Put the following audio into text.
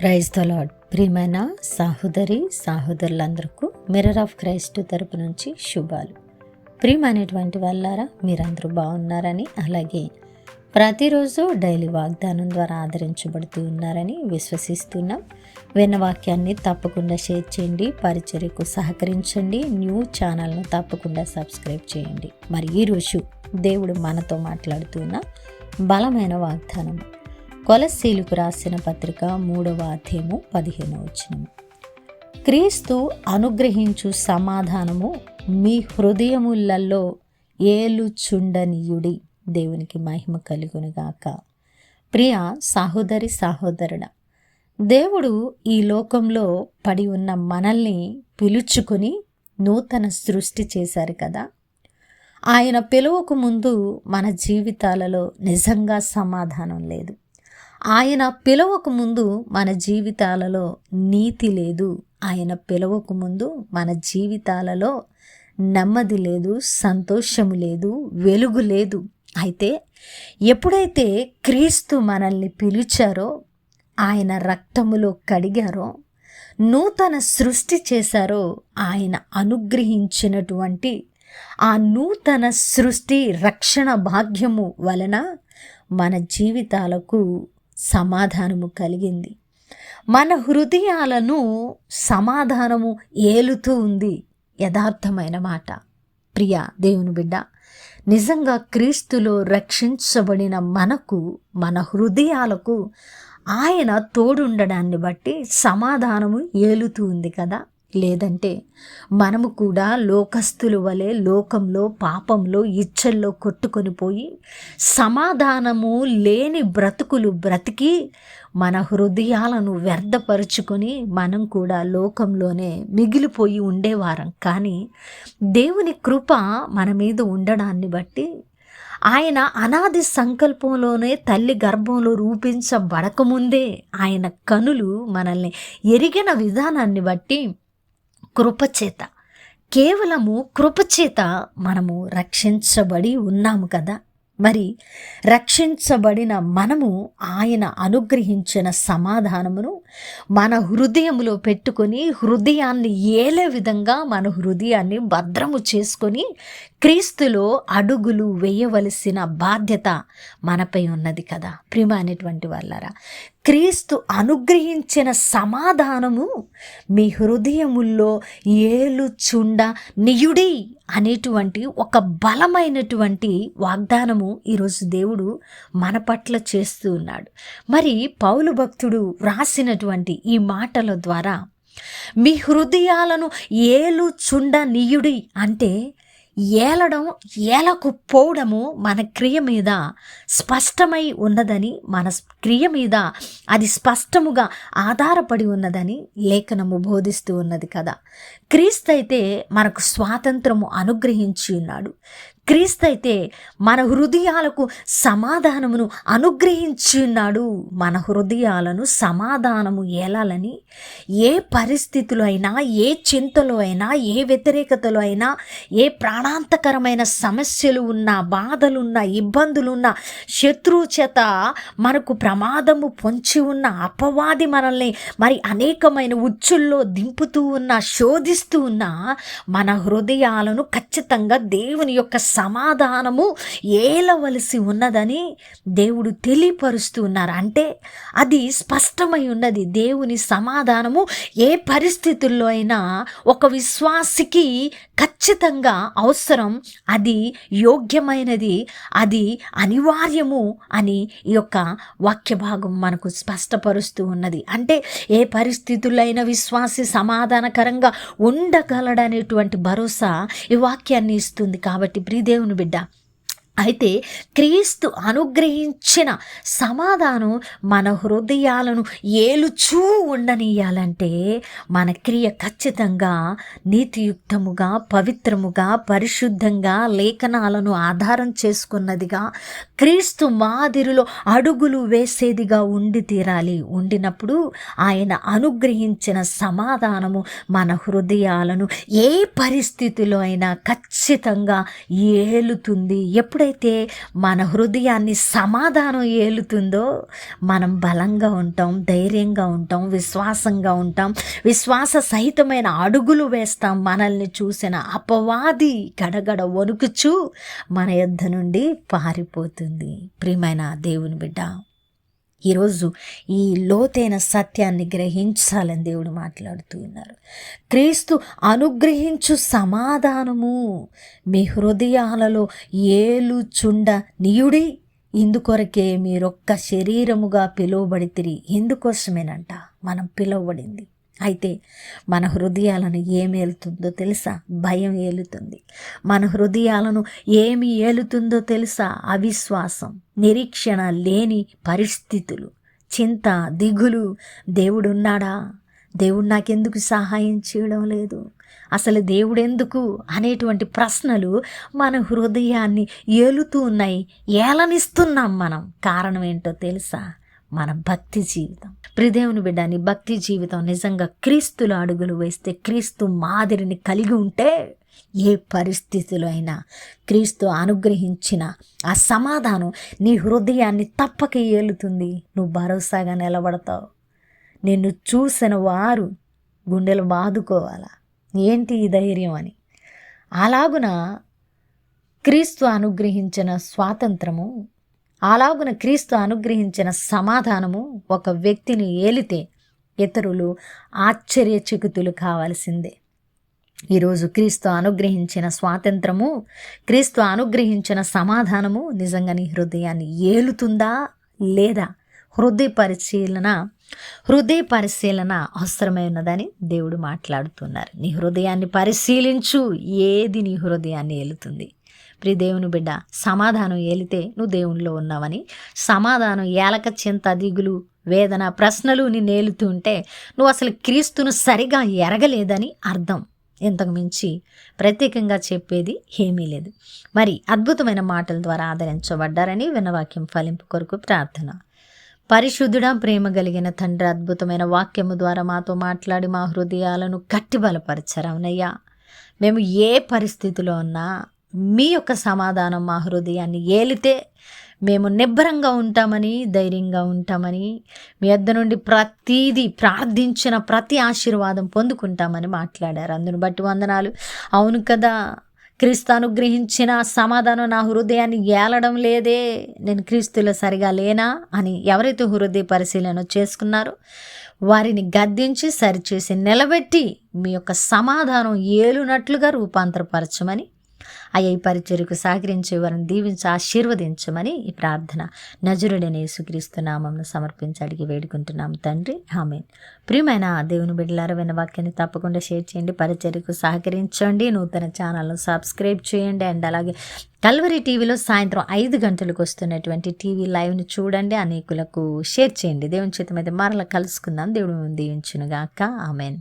Praise the lord. ప్రియమైన సహోదరులందరికీ mirror of Christ తరపు నుంచి శుభాలు. ప్రియమైనటువంటి వాళ్ళారా, మీరందరూ బాగున్నారని, అలాగే ప్రతిరోజు డైలీ వాగ్దానం ద్వారా ఆదరించబడుతూ ఉన్నారని విశ్వసిస్తున్నాం. విన్న వాక్యాన్ని తప్పకుండా షేర్ చేయండి, పరిచర్యకు సహకరించండి, న్యూ ఛానల్ను తప్పకుండా సబ్స్క్రైబ్ చేయండి. మరి ఈరోజు దేవుడు మనతో మాట్లాడుతున్న బలమైన వాగ్దానం కొలస్సీలకు రాసిన పత్రిక 3వ అధ్యాయము 15వ వచనము. క్రీస్తు అనుగ్రహించు సమాధానము మీ హృదయములలో ఏలుచుండనీయుడి. దేవునికి మహిమ కలుగునుగాక. ప్రియ సహోదరుడా, దేవుడు ఈ లోకంలో పడి ఉన్న మనల్ని పిలుచుకొని నూతన సృష్టి చేశారు కదా. ఆయన పిలువకు ముందు మన జీవితాలలో నిజంగా సమాధానం లేదు. ఆయన పిలువకు ముందు మన జీవితాలలో నీతి లేదు. ఆయన పిలువకు ముందు మన జీవితాలలో నెమ్మది లేదు, సంతోషము లేదు, వెలుగు లేదు. అయితే ఎప్పుడైతే క్రీస్తు మనల్ని పిలిచారో, ఆయన రక్తములో కడిగారో, నూతన సృష్టి చేశారో, ఆయన అనుగ్రహించినటువంటి ఆ నూతన సృష్టి రక్షణ భాగ్యము వలన మన జీవితాలకు సమాధానము కలిగింది. మన హృదయాలను సమాధానము ఏలుతూ ఉంది. యథార్థమైన మాట. ప్రియ దేవుని బిడ్డ, నిజంగా క్రీస్తులో రక్షించబడిన మనకు, మన హృదయాలకు ఆయన తోడుండడాన్ని బట్టి సమాధానము ఏలుతూ ఉంది కదా. లేదంటే మనము కూడా లోకస్తుల వలె లోకంలో, పాపంలో, ఇచ్చల్లో కొట్టుకొని పోయి సమాధానము లేని బ్రతుకులు బ్రతికి మన హృదయాలను వ్యర్థపరుచుకొని మనం కూడా లోకంలోనే మిగిలిపోయి ఉండేవారం. కానీ దేవుని కృప మన మీద ఉండడాన్ని బట్టి, ఆయన అనాది సంకల్పంలోనే తల్లి గర్భంలో రూపించబడకముందే ఆయన కనులు మనల్ని ఎరిగిన విధానాన్ని బట్టి కృపచేత, కేవలము కృపచేత మనము రక్షించబడి ఉన్నాము కదా. మరి రక్షించబడిన మనము ఆయన అనుగ్రహించిన సమాధానమును మన హృదయములో పెట్టుకొని, హృదయాన్ని ఏలే విధంగా మన హృదయాన్ని భద్రము చేసుకొని క్రీస్తులో అడుగులు వేయవలసిన బాధ్యత మనపై ఉన్నది కదా. ప్రియమైనటువంటి వాళ్ళారా, క్రీస్తు అనుగ్రహించిన సమాధానము మీ హృదయముల్లో ఏలుచుండ నియుడి అనేటువంటి ఒక బలమైనటువంటి వాగ్దానము ఈరోజు దేవుడు మన పట్ల చేస్తూ ఉన్నాడు. మరి పౌలు భక్తుడు వ్రాసినటువంటి ఈ మాటల ద్వారా మీ హృదయాలను ఏలుచుండ నియుడి అంటే ఏలడం, ఏలకపోవడము మన క్రియ మీద స్పష్టమై ఉన్నదని, మన క్రియ మీద అది స్పష్టముగా ఆధారపడి ఉన్నదని లేఖనము బోధిస్తూ ఉన్నది కదా. క్రీస్తు అయితే మనకు స్వాతంత్రము అనుగ్రహించి ఉన్నాడు. క్రీస్తు అయితే మన హృదయాలకు సమాధానమును అనుగ్రహించి ఉన్నాడు. మన హృదయాలను సమాధానము ఏలాలని ఏ పరిస్థితులు అయినా, ఏ చింతలో అయినా, ఏ వ్యతిరేకతలో అయినా, ఏ ప్రాణాంతకరమైన సమస్యలు ఉన్నా, బాధలున్నా, ఇబ్బందులున్నా, శత్రువు చేత మనకు ప్రమాదము పొంచి ఉన్న అపవాది మనల్ని మరి అనేకమైన ఉచ్చుల్లో దింపుతూ ఉన్నా, శోధిస్తూ ఉన్నా, మన హృదయాలను ఖచ్చితంగా దేవుని యొక్క సమాధానము ఏలవలసి ఉన్నదని దేవుడు తెలియపరుస్తూ ఉన్నారు. అంటే అది స్పష్టమై ఉన్నది. దేవుని సమాధానము ఏ పరిస్థితుల్లో అయినా ఒక విశ్వాసికి ఖచ్చితంగా అవసరం, అది యోగ్యమైనది, అది అనివార్యము అని ఈ యొక్క వాక్య భాగం మనకు స్పష్టపరుస్తూ ఉన్నది. అంటే ఏ పరిస్థితుల్లో అయినా విశ్వాసి సమాధానకరంగా ఉండగలడనేటువంటి భరోసా ఈ వాక్యాన్ని ఇస్తుంది. కాబట్టి ప్రియదేవుని బిడ్డ, అయితే క్రీస్తు అనుగ్రహించిన సమాధానం మన హృదయాలను ఏలుచూ ఉండనీయాలంటే మన క్రియ ఖచ్చితంగా నీతియుక్తముగా, పవిత్రముగా, పరిశుద్ధంగా, లేఖనాలను ఆధారం చేసుకున్నదిగా, క్రీస్తు మాదిరిలో అడుగులు వేసేదిగా ఉండి తీరాలి. ఉండినప్పుడు ఆయన అనుగ్రహించిన సమాధానము మన హృదయాలను ఏ పరిస్థితిలో అయినా ఖచ్చితంగా ఏలుతుంది. ఎప్పుడైతే ఎప్పుడైతే మన హృదయాన్ని సమాధానం ఏలుతుందో మనం బలంగా ఉంటాం, ధైర్యంగా ఉంటాం, విశ్వాసంగా ఉంటాం, విశ్వాస సహితమైన అడుగులు వేస్తాం. మనల్ని చూసిన అపవాది గడగడ వణుకుచూ మన యొద్ద నుండి పారిపోతుంది. ప్రియమైన దేవుని బిడ్డ, ఈరోజు ఈ లోతైన సత్యాన్ని గ్రహించాలని దేవుడు మాట్లాడుతూ ఉన్నారు. క్రీస్తు అనుగ్రహించు సమాధానము మీ హృదయాలలో ఏలుచుండ నీయుడి, ఇందుకొరకే మీరొక్క శరీరముగా పిలువబడితిరి. ఇందుకోసమేనంట మనం పిలువబడింది. అయితే మన హృదయాలను ఏమి ఏలుతుందో తెలుసా? భయం ఏలుతుంది. మన హృదయాలను ఏమి ఏలుతుందో తెలుసా? అవిశ్వాసం, నిరీక్షణ లేని పరిస్థితులు, చింత, దిగులు. దేవుడున్నాడా? దేవుడు నాకెందుకు సహాయం చేయడం లేదు? అసలు దేవుడు ఎందుకు అనేటువంటి ప్రశ్నలు మన హృదయాన్ని ఏలుతూ ఉన్నాయి. ఏలనిస్తున్నాం మనం. కారణం ఏంటో తెలుసా? మన భక్తి జీవితం. ప్రియదేవుని బిడ్డ, నీ భక్తి జీవితం నిజంగా క్రీస్తులో అడుగులు వేస్తే, క్రీస్తు మాదిరిని కలిగి ఉంటే ఏ పరిస్థితిలో అయినా క్రీస్తు అనుగ్రహించిన ఆ సమాధానం నీ హృదయాన్ని తప్పక ఏలుతుంది. నువ్వు భరోసాగా నిలబడతావు. నిన్ను చూసిన వారు గుండెలు బాదుకోవాలా, ఏంటి ఈ ధైర్యం అని. అలాగున క్రీస్తు అనుగ్రహించిన స్వాతంత్రము, అలాగున క్రీస్తు అనుగ్రహించిన సమాధానము ఒక వ్యక్తిని ఏలితే ఇతరులు ఆశ్చర్యచకితులు కావాల్సిందే. ఈరోజు క్రీస్తు అనుగ్రహించిన స్వాతంత్రము, క్రీస్తు అనుగ్రహించిన సమాధానము నిజంగా నీ హృదయాన్ని ఏలుతుందా లేదా? హృదయ పరిశీలన అవసరమైనదని దేవుడు మాట్లాడుతున్నారు. నీ హృదయాన్ని పరిశీలించు. ఏది నీ హృదయాన్ని ఏలుతుంది? ప్రియ దేవుని బిడ్డ, సమాధానం ఏలితే నువ్వు దేవునిలో ఉన్నావని, సమాధానం ఏలక చింత, దిగులు, వేదన, ప్రశ్నలు నిన్ను ఏలుతూ ఉంటే నువ్వు అసలు క్రీస్తును సరిగా ఎరగలేదని అర్థం. ఇంతకు మించి ప్రత్యేకంగా చెప్పేది ఏమీ లేదు. మరి అద్భుతమైన మాటల ద్వారా ఆదరించబడ్డారని విన్నవాక్యం ఫలింపు కొరకు ప్రార్థన. పరిశుద్ధుడా, ప్రేమ కలిగిన తండ్రి, అద్భుతమైన వాక్యము ద్వారా మాతో మాట్లాడి మా హృదయాలను గట్టి బలపరచరవునయ్యా. మేము ఏ పరిస్థితిలో ఉన్నా మీ యొక్క సమాధానం మా హృదయాన్ని ఏలితే మేము నిబ్బరంగా ఉంటామని, ధైర్యంగా ఉంటామని, మీ వద్ద నుండి ప్రతీది ప్రార్థించిన ప్రతి ఆశీర్వాదం పొందుకుంటామని మాట్లాడారు. అందును బట్టి వందనాలు. అవును కదా, క్రీస్తు అనుగ్రహించిన సమాధానం నా హృదయాన్ని ఏలడం లేదే, నేను క్రీస్తులో సరిగా లేనా అని ఎవరైతే హృదయ పరిశీలన చేసుకున్నారో వారిని గద్దించి సరిచేసి నిలబెట్టి మీ యొక్క సమాధానం ఏలునట్లుగా రూపాంతరపరచమని, అయ్యా ఈ పరిచర్యకు సహకరించే వారిని దీవించి ఆశీర్వదించమని ఈ ప్రార్థన నజరుడైన యేసుక్రీస్తు నామమున సమర్పించి అడిగి వేడుకుంటున్నాం తండ్రి, ఆమేన్. ప్రియమైన దేవుని బిడ్డలారా, విన్న వాక్యాన్ని తప్పకుండా షేర్ చేయండి, పరిచర్యకు సహకరించండి, నూతన ఛానల్ను సబ్స్క్రైబ్ చేయండి. అండ్ అలాగే కల్వరి టీవీలో సాయంత్రం 5 గంటలకు వస్తున్నటువంటి టీవీ లైవ్ని చూడండి, అనేకులకు షేర్ చేయండి. దేవుని చేత మీద మరలా కలుసుకుందాం. దేవుడు దీవించునుగాక. ఆమేన్.